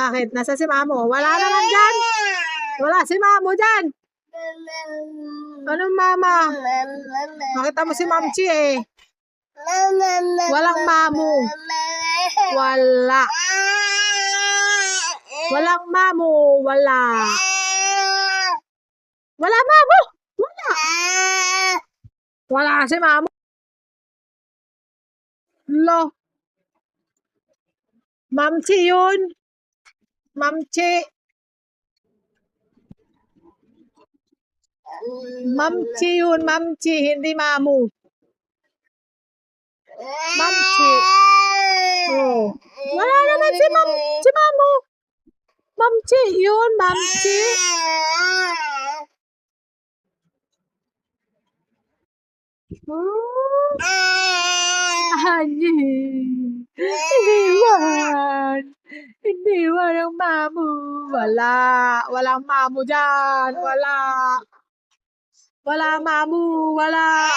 Bakit? Nasa si Mamo? Wala naman dyan. Wala si Mamo dyan. Anong mama? Makita mo si Mamchi eh. Walang Mamo. Wala. Walang Mamo. Wala. Wala Mamo. Wala. Wala si Mamo. Lo. Mamchi yun. Mamchi. Mamchi yun. Mamchi. Hindi Mamo. Mamchi. Oh. Wala naman si Mamo. Mamchi yun. Mamchi. Iniwan. Iniwan ang Mamo. Wala. Walang Mamo dyan. Wala. Wala Mamo. Wala.